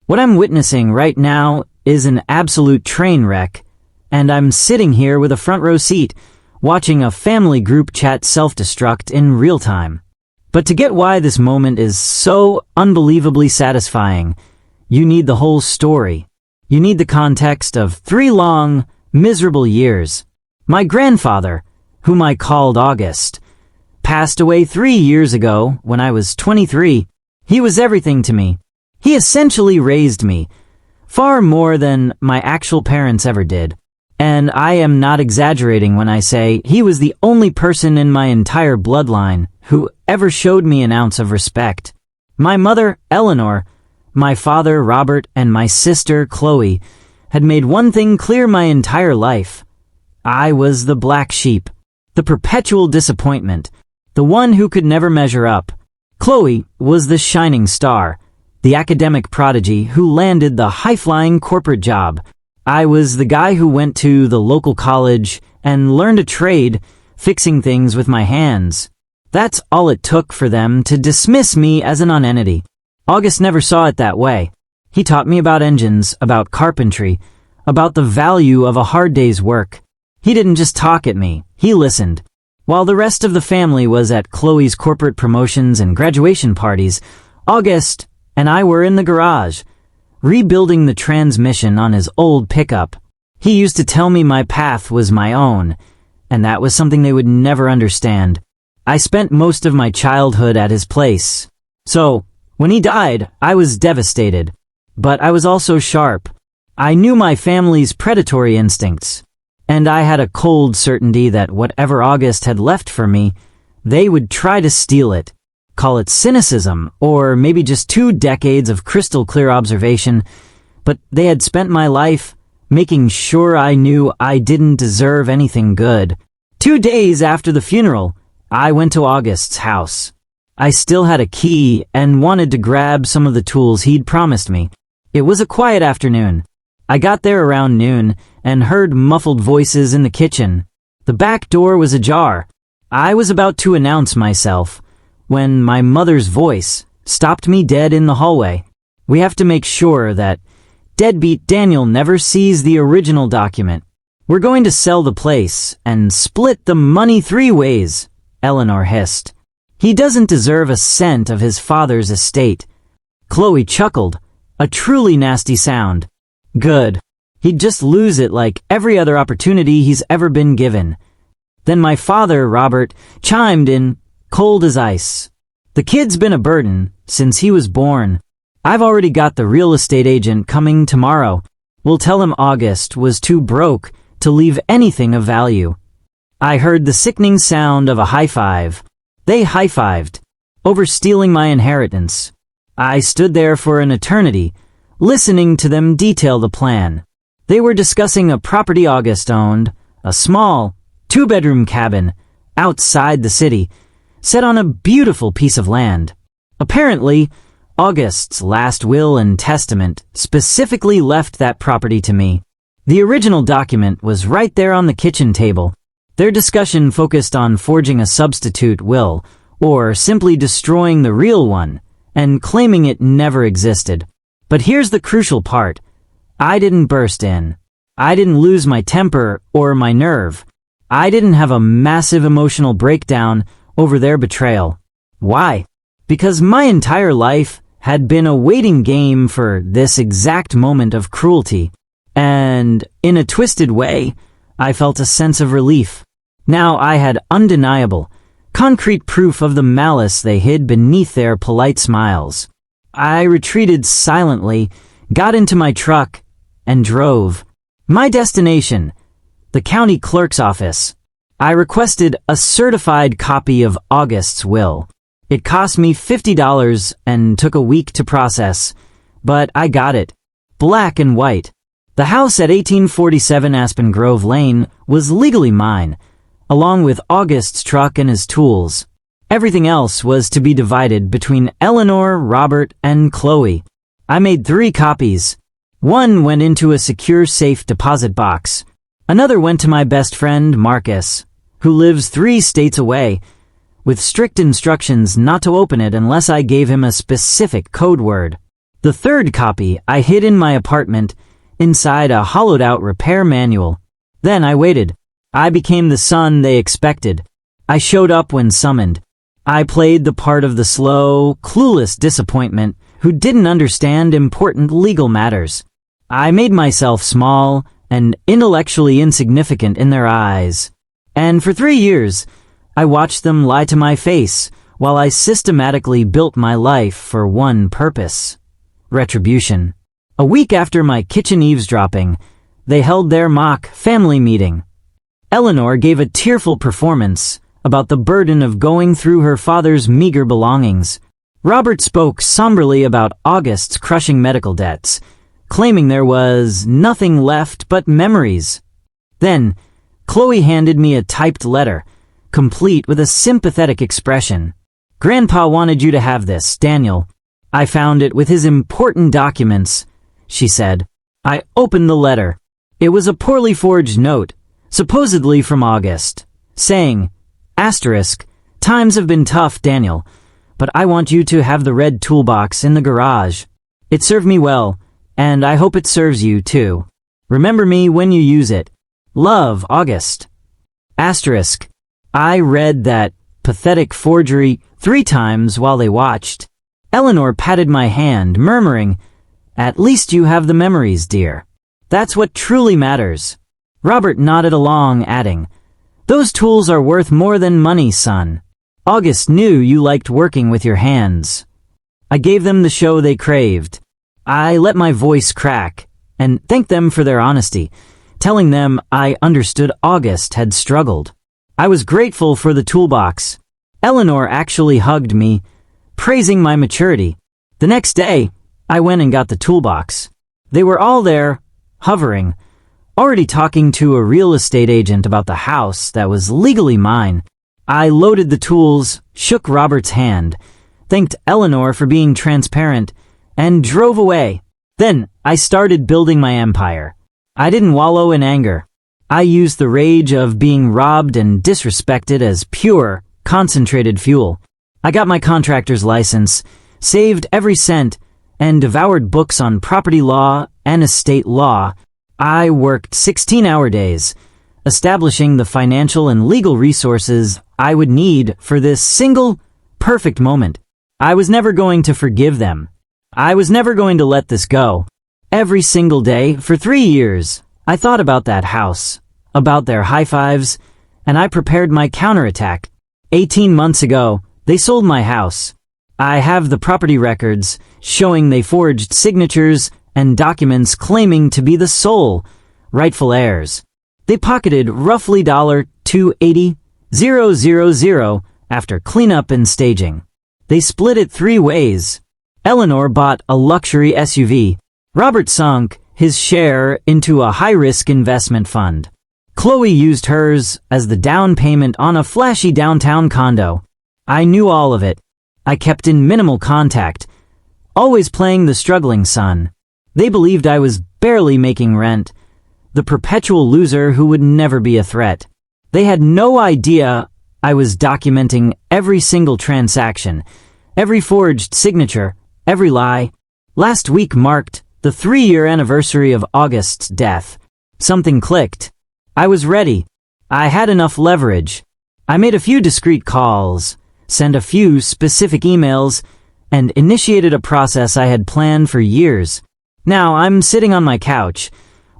What I'm witnessing right now is an absolute train wreck, and I'm sitting here with a front row seat, watching a family group chat self-destruct in real time. But to get why this moment is so unbelievably satisfying, you need the whole story. You need the context of 3 long, miserable years. My grandfather, whom I called August, passed away 3 years ago when I was 23. He was everything to me. He essentially raised me, far more than my actual parents ever did. And I am not exaggerating when I say he was the only person in my entire bloodline who ever showed me an ounce of respect. My mother, Eleanor, my father, Robert, and my sister, Chloe, had made one thing clear my entire life. I was the black sheep, the perpetual disappointment, the one who could never measure up. Chloe was the shining star, the academic prodigy who landed the high-flying corporate job. I was the guy who went to the local college and learned a trade, fixing things with my hands. That's all it took for them to dismiss me as a nonentity. August never saw it that way. He taught me about engines, about carpentry, about the value of a hard day's work. He didn't just talk at me, he listened. While the rest of the family was at Chloe's corporate promotions and graduation parties, August and I were in the garage, rebuilding the transmission on his old pickup. He used to tell me my path was my own, and that was something they would never understand. I spent most of my childhood at his place. So, when he died, I was devastated. But I was also sharp. I knew my family's predatory instincts, and I had a cold certainty that whatever August had left for me, they would try to steal it. Call it cynicism, or maybe just 2 decades of crystal-clear observation, but they had spent my life making sure I knew I didn't deserve anything good. 2 days after the funeral, I went to August's house. I still had a key and wanted to grab some of the tools he'd promised me. It was a quiet afternoon. I got there around noon and heard muffled voices in the kitchen. The back door was ajar. I was about to announce myself when my mother's voice stopped me dead in the hallway. We have to make sure that deadbeat Daniel never sees the original document. We're going to sell the place and split the money 3 ways, Eleanor hissed. He doesn't deserve a cent of his father's estate. Chloe chuckled, a truly nasty sound. Good. He'd just lose it like every other opportunity he's ever been given. Then my father, Robert, chimed in, cold as ice. The kid's been a burden since he was born. I've already got the real estate agent coming tomorrow. We'll tell him August was too broke to leave anything of value. I heard the sickening sound of a high five. They high-fived, over stealing my inheritance. I stood there for an eternity, listening to them detail the plan. They were discussing a property August owned, a small, 2-bedroom cabin, outside the city, set on a beautiful piece of land. Apparently, August's last will and testament specifically left that property to me. The original document was right there on the kitchen table. Their discussion focused on forging a substitute will, or simply destroying the real one, and claiming it never existed. But here's the crucial part. I didn't burst in. I didn't lose my temper or my nerve. I didn't have a massive emotional breakdown over their betrayal. Why? Because my entire life had been a waiting game for this exact moment of cruelty. And, in a twisted way, I felt a sense of relief. Now I had undeniable, concrete proof of the malice they hid beneath their polite smiles. I retreated silently, got into my truck, and drove. My destination, the county clerk's office. I requested a certified copy of August's will. It cost me $50 and took a week to process, but I got it. Black and white. The house at 1847 Aspen Grove Lane was legally mine, along with August's truck and his tools. Everything else was to be divided between Eleanor, Robert, and Chloe. I made 3 copies. One went into a secure safe deposit box. Another went to my best friend, Marcus, who lives 3 states away, with strict instructions not to open it unless I gave him a specific code word. The third copy I hid in my apartment inside a hollowed-out repair manual. Then I waited. I became the son they expected. I showed up when summoned. I played the part of the slow, clueless disappointment who didn't understand important legal matters. I made myself small and intellectually insignificant in their eyes. And for 3 years, I watched them lie to my face while I systematically built my life for one purpose: retribution. A week after my kitchen eavesdropping, they held their mock family meeting. Eleanor gave a tearful performance about the burden of going through her father's meager belongings. Robert spoke somberly about August's crushing medical debts, claiming there was nothing left but memories. Then, Chloe handed me a typed letter, complete with a sympathetic expression. "Grandpa wanted you to have this, Daniel. I found it with his important documents," she said. I opened the letter. It was a poorly forged note, supposedly from August, saying, "Times have been tough, Daniel, but I want you to have the red toolbox in the garage. It served me well, and I hope it serves you too. Remember me when you use it. Love, August." I read that pathetic forgery 3 times while they watched. Eleanor patted my hand, murmuring, "At least you have the memories, dear. That's what truly matters." Robert nodded along, adding, "Those tools are worth more than money, son. August knew you liked working with your hands." I gave them the show they craved. I let my voice crack and thanked them for their honesty, telling them I understood August had struggled. I was grateful for the toolbox. Eleanor actually hugged me, praising my maturity. The next day, I went and got the toolbox. They were all there, hovering, already talking to a real estate agent about the house that was legally mine. I loaded the tools, shook Robert's hand, thanked Eleanor for being transparent, and drove away. Then I started building my empire. I didn't wallow in anger. I used the rage of being robbed and disrespected as pure, concentrated fuel. I got my contractor's license, saved every cent, and devoured books on property law and estate law. I worked 16-hour days, establishing the financial and legal resources I would need for this single, perfect moment. I was never going to forgive them. I was never going to let this go. Every single day, for 3 years, I thought about that house, about their high fives, and I prepared my counterattack. 18 months ago, they sold my house. I have the property records showing they forged signatures and documents claiming to be the sole rightful heirs. They pocketed roughly $280,000 after cleanup and staging. They split it 3 ways. Eleanor bought a luxury SUV. Robert sunk his share into a high-risk investment fund. Chloe used hers as the down payment on a flashy downtown condo. I knew all of it. I kept in minimal contact, always playing the struggling son. They believed I was barely making rent, the perpetual loser who would never be a threat. They had no idea I was documenting every single transaction, every forged signature, every lie. Last week marked the 3-year anniversary of August's death. Something clicked. I was ready. I had enough leverage. I made a few discreet calls, sent a few specific emails, and initiated a process I had planned for years. Now I'm sitting on my couch,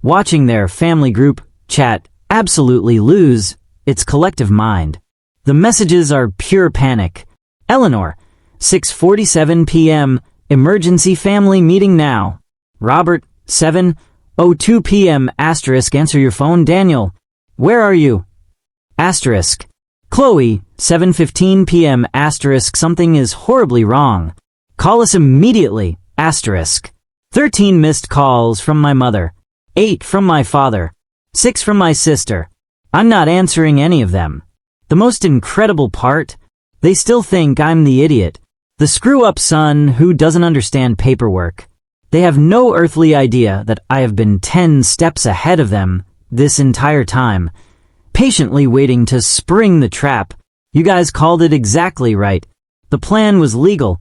watching their family group chat absolutely lose its collective mind. The messages are pure panic. Eleanor, 6:47 p.m., emergency family meeting now. Robert, 7:02 p.m. Answer your phone. Daniel, where are you? Chloe, 7:15 p.m. Something is horribly wrong. Call us immediately. 13 missed calls from my mother, 8 from my father, 6 from my sister. I'm not answering any of them. The most incredible part? They still think I'm the idiot, the screw-up son who doesn't understand paperwork. They have no earthly idea that I have been 10 steps ahead of them this entire time, patiently waiting to spring the trap. You guys called it exactly right. The plan was legal,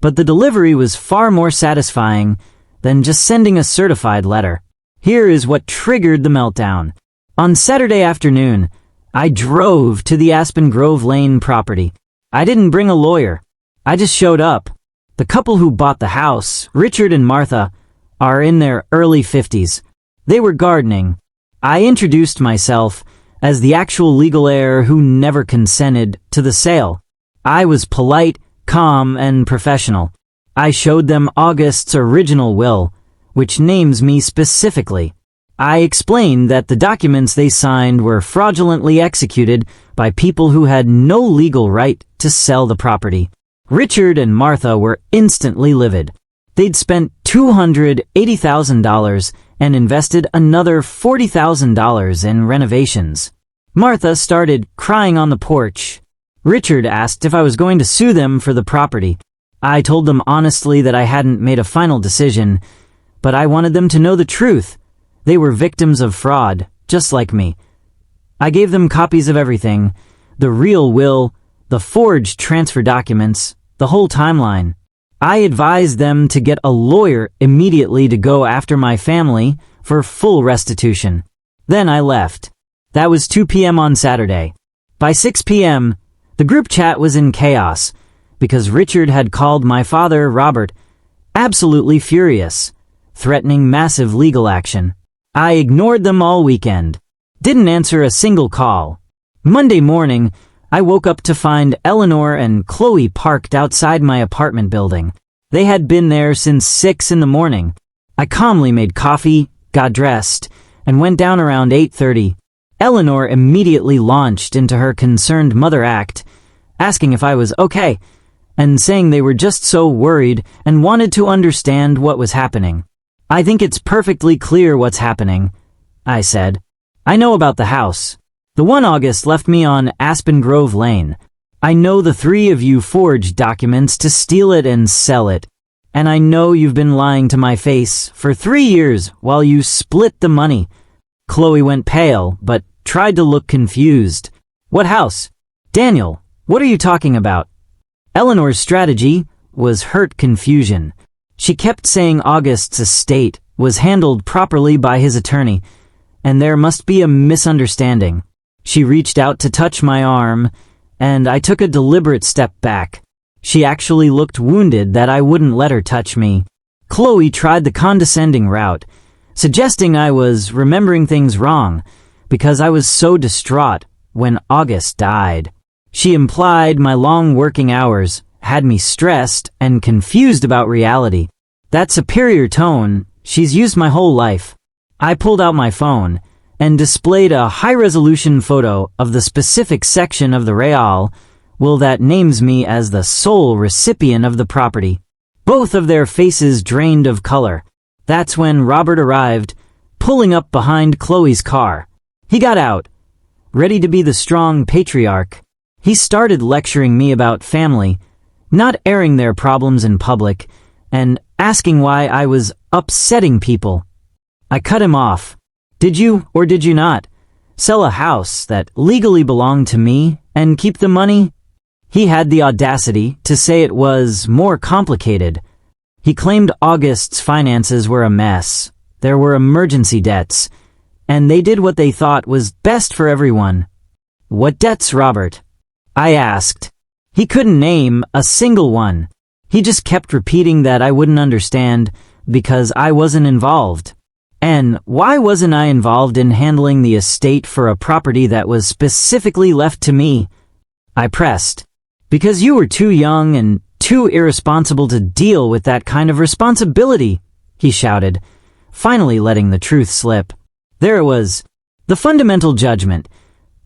but the delivery was far more satisfying than just sending a certified letter. Here is what triggered the meltdown. On Saturday afternoon, I drove to the Aspen Grove Lane property. I didn't bring a lawyer. I just showed up. The couple who bought the house, Richard and Martha, are in their early 50s. They were gardening. I introduced myself as the actual legal heir who never consented to the sale. I was polite, calm, and professional. I showed them August's original will, which names me specifically. I explained that the documents they signed were fraudulently executed by people who had no legal right to sell the property. Richard and Martha were instantly livid. They'd spent $280,000 and invested another $40,000 in renovations. Martha started crying on the porch. Richard asked if I was going to sue them for the property. I told them honestly that I hadn't made a final decision, but I wanted them to know the truth. They were victims of fraud, just like me. I gave them copies of everything, the real will, the forged transfer documents, the whole timeline. I advised them to get a lawyer immediately to go after my family for full restitution. Then I left. That was 2 p.m. on Saturday. By 6 p.m., the group chat was in chaos because Richard had called my father, Robert, absolutely furious, threatening massive legal action. I ignored them all weekend. Didn't answer a single call. Monday morning, I woke up to find Eleanor and Chloe parked outside my apartment building. They had been there since 6 in the morning. I calmly made coffee, got dressed, and went down around 8:30. Eleanor immediately launched into her concerned mother act, asking if I was okay, and saying they were just so worried and wanted to understand what was happening. I think it's perfectly clear what's happening, I said. I know about the house. The one August left me on Aspen Grove Lane. I know the three of you forged documents to steal it and sell it. And I know you've been lying to my face for 3 years while you split the money. Chloe went pale, but tried to look confused. What house? Daniel, what are you talking about? Eleanor's strategy was hurt confusion. She kept saying August's estate was handled properly by his attorney, and there must be a misunderstanding. She reached out to touch my arm, and I took a deliberate step back. She actually looked wounded that I wouldn't let her touch me. Chloe tried the condescending route, suggesting I was remembering things wrong because I was so distraught when August died. She implied my long working hours had me stressed and confused about reality. That superior tone she's used my whole life. I pulled out my phone and displayed a high-resolution photo of the specific section of the Real will that names me as the sole recipient of the property. Both of their faces drained of color. That's when Robert arrived, pulling up behind Chloe's car. He got out, ready to be the strong patriarch. He started lecturing me about family, not airing their problems in public, and asking why I was upsetting people. I cut him off. Did you, or did you not, sell a house that legally belonged to me and keep the money? He had the audacity to say it was more complicated. He claimed August's finances were a mess. There were emergency debts, and they did what they thought was best for everyone. What debts, Robert? I asked. He couldn't name a single one. He just kept repeating that I wouldn't understand because I wasn't involved. And why wasn't I involved in handling the estate for a property that was specifically left to me? I pressed. Because you were too young and too irresponsible to deal with that kind of responsibility, he shouted, finally letting the truth slip. There it was. The fundamental judgment.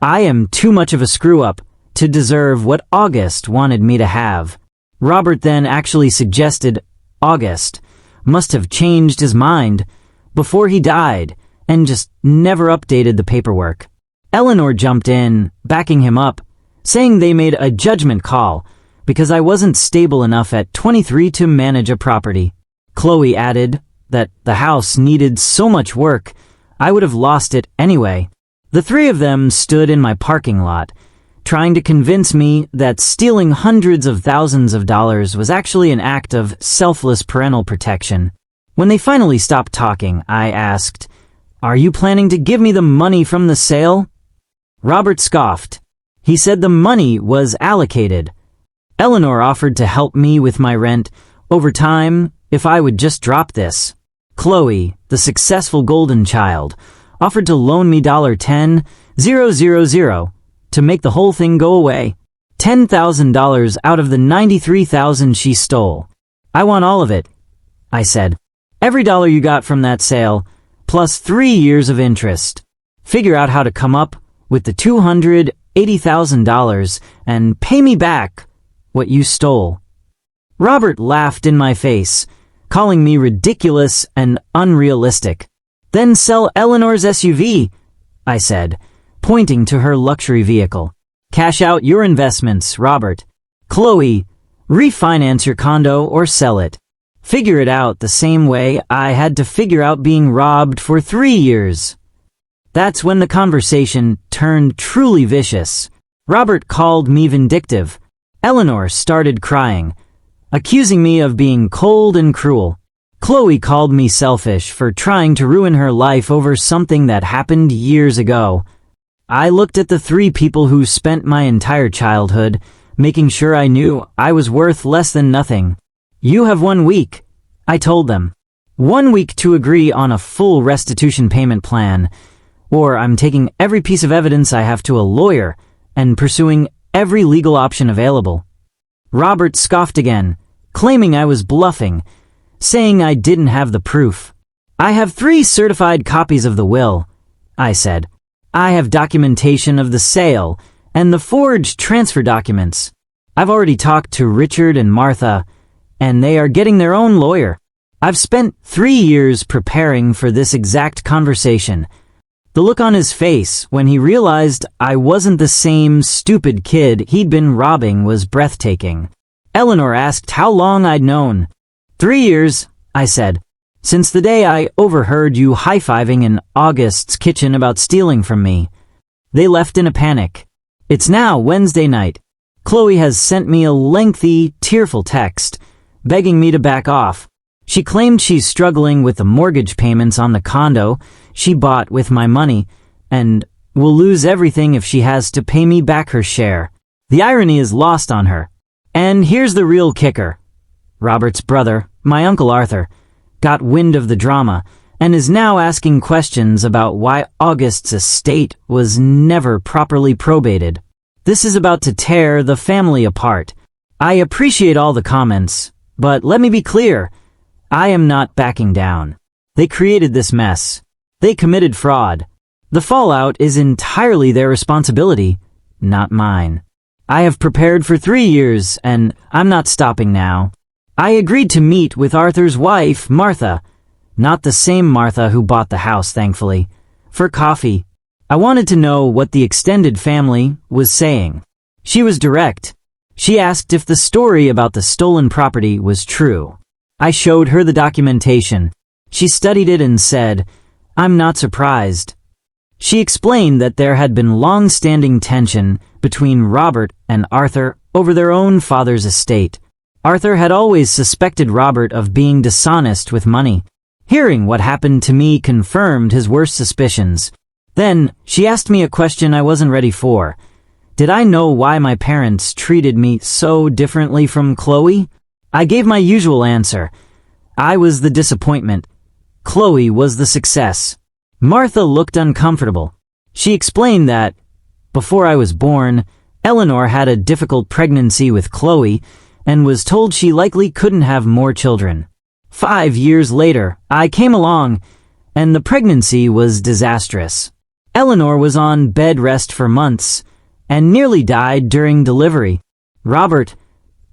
I am too much of a screw-up to deserve what August wanted me to have. Robert then actually suggested August must have changed his mind before he died and just never updated the paperwork. Eleanor jumped in, backing him up, saying they made a judgment call because I wasn't stable enough at 23 to manage a property. Chloe added that the house needed so much work, I would have lost it anyway. The three of them stood in my parking lot, trying to convince me that stealing hundreds of thousands of dollars was actually an act of selfless parental protection. When they finally stopped talking, I asked, "Are you planning to give me the money from the sale?" Robert scoffed. He said the money was allocated. Eleanor offered to help me with my rent over time if I would just drop this. Chloe, the successful golden child, offered to loan me $10,000 to make the whole thing go away. $10,000 out of the $93,000 she stole. "I want all of it," I said. "Every dollar you got from that sale, plus 3 years of interest. Figure out how to come up with the $280,000 and pay me back what you stole." Robert laughed in my face, calling me ridiculous and unrealistic. "Then sell Eleanor's SUV," I said, pointing to her luxury vehicle. "Cash out your investments, Robert. Chloe, refinance your condo or sell it. Figure it out the same way I had to figure out being robbed for 3 years." That's when the conversation turned truly vicious. Robert called me vindictive. Eleanor started crying, accusing me of being cold and cruel. Chloe called me selfish for trying to ruin her life over something that happened years ago. I looked at the 3 people who spent my entire childhood, making sure I knew I was worth less than nothing. "You have 1 week," I told them. 1 week to agree on a full restitution payment plan, or I'm taking every piece of evidence I have to a lawyer and pursuing every legal option available. Robert scoffed again, claiming I was bluffing, saying I didn't have the proof. "I have 3 certified copies of the will," I said. "I have documentation of the sale and the forged transfer documents. I've already talked to Richard and Martha, and they are getting their own lawyer. I've spent 3 years preparing for this exact conversation." The look on his face when he realized I wasn't the same stupid kid he'd been robbing was breathtaking. Eleanor asked how long I'd known. 3 years, I said, "since the day I overheard you high-fiving in August's kitchen about stealing from me." They left in a panic. It's now Wednesday night. Chloe has sent me a lengthy, tearful text, begging me to back off. She claimed she's struggling with the mortgage payments on the condo she bought with my money, and will lose everything if she has to pay me back her share. The irony is lost on her. And here's the real kicker. Robert's brother, my Uncle Arthur, got wind of the drama and is now asking questions about why August's estate was never properly probated. This is about to tear the family apart. I appreciate all the comments, but let me be clear, I am not backing down. They created this mess. They committed fraud. The fallout is entirely their responsibility, not mine. I have prepared for 3 years, and I'm not stopping now. I agreed to meet with Arthur's wife, Martha, not the same Martha who bought the house, thankfully, for coffee. I wanted to know what the extended family was saying. She was direct. She asked if the story about the stolen property was true. I showed her the documentation. She studied it and said, "I'm not surprised." She explained that there had been long-standing tension between Robert and Arthur over their own father's estate. Arthur had always suspected Robert of being dishonest with money. Hearing what happened to me confirmed his worst suspicions. Then, she asked me a question I wasn't ready for. Did I know why my parents treated me so differently from Chloe? I gave my usual answer. I was the disappointment. Chloe was the success. Martha looked uncomfortable. She explained that, before I was born, Eleanor had a difficult pregnancy with Chloe and was told she likely couldn't have more children. 5 years later, I came along, and the pregnancy was disastrous. Eleanor was on bed rest for months and nearly died during delivery. Robert,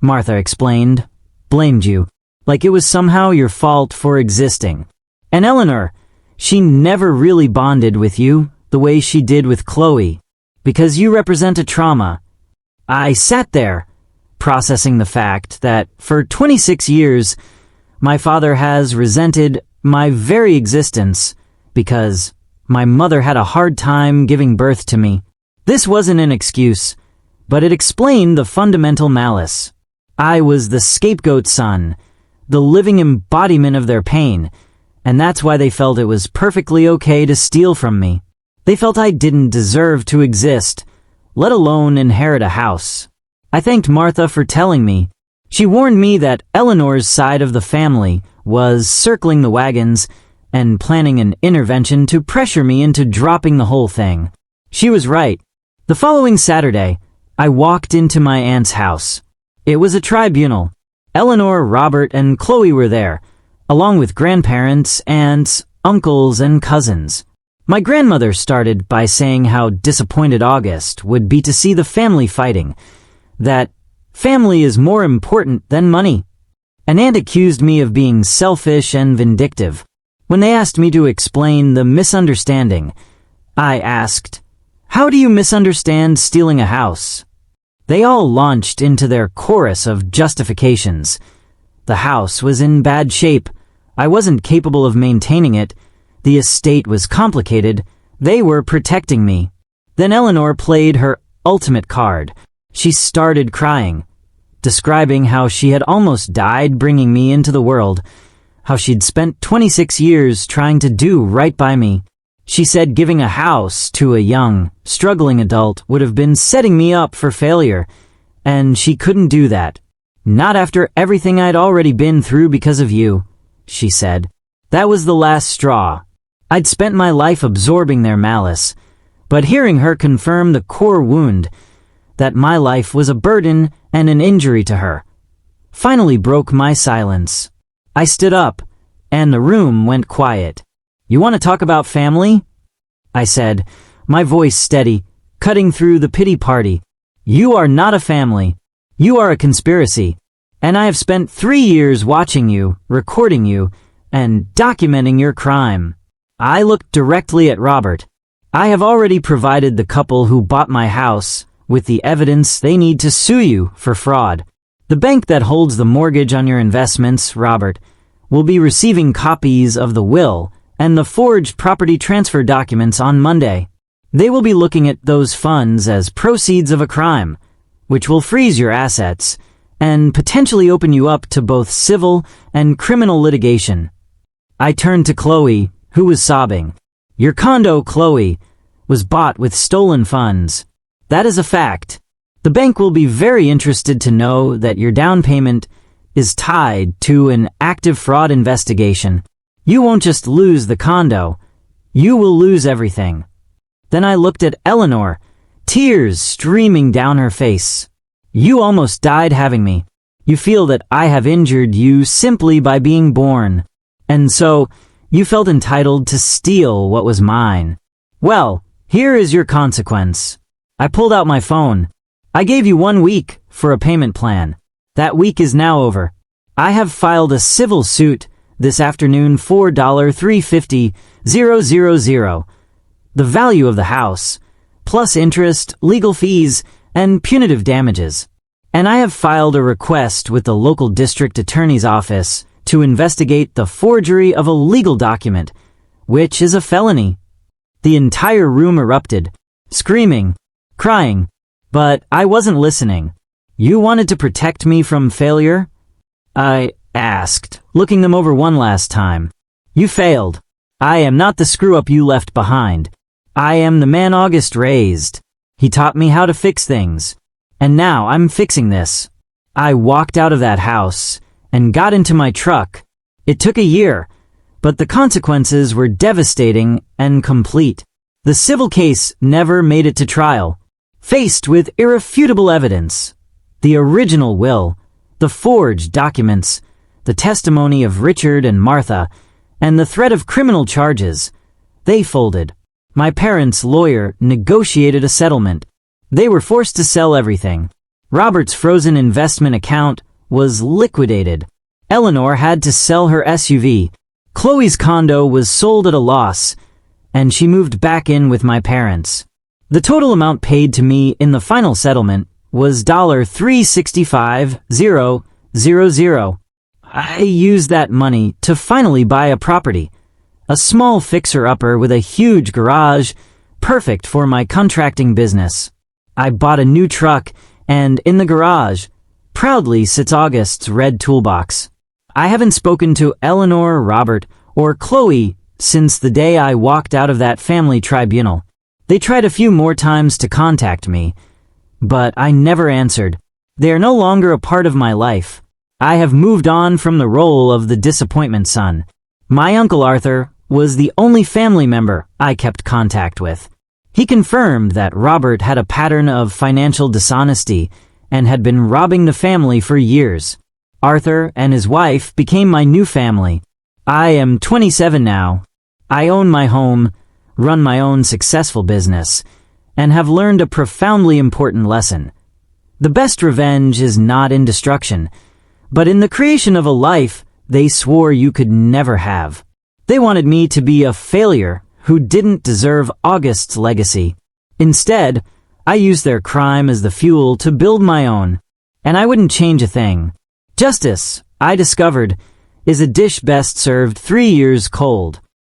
Martha explained, blamed you, like it was somehow your fault for existing. And Eleanor, she never really bonded with you the way she did with Chloe, because you represent a trauma. I sat there, processing the fact that for 26 years, my father has resented my very existence because my mother had a hard time giving birth to me. This wasn't an excuse. but it explained the fundamental malice. I was the scapegoat son, the living embodiment of their pain, and that's why they felt it was perfectly okay to steal from me. They felt I didn't deserve to exist, let alone inherit a house. I thanked Martha for telling me. She warned me that Eleanor's side of the family was circling the wagons and planning an intervention to pressure me into dropping the whole thing. She was right. The following Saturday, I walked into my aunt's house. It was a tribunal. Eleanor, Robert, and Chloe were there, along with grandparents, aunts, uncles, and cousins. My grandmother started by saying how disappointed August would be to see the family fighting, that family is more important than money. An aunt accused me of being selfish and vindictive. When they asked me to explain the misunderstanding, I asked, "How do you misunderstand stealing a house?" They all launched into their chorus of justifications. The house was in bad shape. I wasn't capable of maintaining it. The estate was complicated. They were protecting me. Then Eleanor played her ultimate card. She started crying, describing how she had almost died bringing me into the world, how she'd spent 26 years trying to do right by me. She said giving a house to a young, struggling adult would have been setting me up for failure, and she couldn't do that. "Not after everything I'd already been through because of you," she said. That was the last straw. I'd spent my life absorbing their malice, but hearing her confirm the core wound, that my life was a burden and an injury to her, finally broke my silence. I stood up, and the room went quiet. "You want to talk about family?" I said, my voice steady, cutting through the pity party. "You are not a family. You are a conspiracy. And I have spent 3 years watching you, recording you, and documenting your crime." I looked directly at Robert. "I have already provided the couple who bought my house with the evidence they need to sue you for fraud. The bank that holds the mortgage on your investments, Robert, will be receiving copies of the will and the forged property transfer documents on Monday. They will be looking at those funds as proceeds of a crime, which will freeze your assets and potentially open you up to both civil and criminal litigation." I turned to Chloe, who was sobbing. "Your condo, Chloe, was bought with stolen funds. That is a fact. The bank will be very interested to know that your down payment is tied to an active fraud investigation. You won't just lose the condo, you will lose everything." Then I looked at Eleanor, tears streaming down her face. "You almost died having me. You feel that I have injured you simply by being born. And so, you felt entitled to steal what was mine. Well, here is your consequence." I pulled out my phone. "I gave you 1 week for a payment plan. That week is now over. I have filed a civil suit this afternoon for $350,000. The value of the house, plus interest, legal fees, and punitive damages. And I have filed a request with the local district attorney's office to investigate the forgery of a legal document, which is a felony." The entire room erupted, screaming, crying, but I wasn't listening. "You wanted to protect me from failure?" I asked, looking them over one last time. "You failed. I am not the screw-up you left behind. I am the man August raised. He taught me how to fix things. And now I'm fixing this." I walked out of that house and got into my truck. It took a year, but the consequences were devastating and complete. The civil case never made it to trial. Faced with irrefutable evidence, the original will, the forged documents, the testimony of Richard and Martha, and the threat of criminal charges, they folded. My parents' lawyer negotiated a settlement. They were forced to sell everything. Robert's frozen investment account was liquidated. Eleanor had to sell her SUV. Chloe's condo was sold at a loss, and she moved back in with my parents. The total amount paid to me in the final settlement was $365,000. I used that money to finally buy a property, a small fixer-upper with a huge garage, perfect for my contracting business. I bought a new truck, and in the garage proudly sits August's red toolbox. I haven't spoken to Eleanor, Robert, or Chloe since the day I walked out of that family tribunal. They tried a few more times to contact me, but I never answered. They are no longer a part of my life. I have moved on from the role of the disappointment son. My Uncle Arthur was the only family member I kept contact with. He confirmed that Robert had a pattern of financial dishonesty and had been robbing the family for years. Arthur and his wife became my new family. I am 27 now. I own my home, run my own successful business, and have learned a profoundly important lesson. The best revenge is not in destruction, but in the creation of a life they swore you could never have. They wanted me to be a failure who didn't deserve August's legacy. Instead, I used their crime as the fuel to build my own, and I wouldn't change a thing. Justice, I discovered, is a dish best served 3 years cold.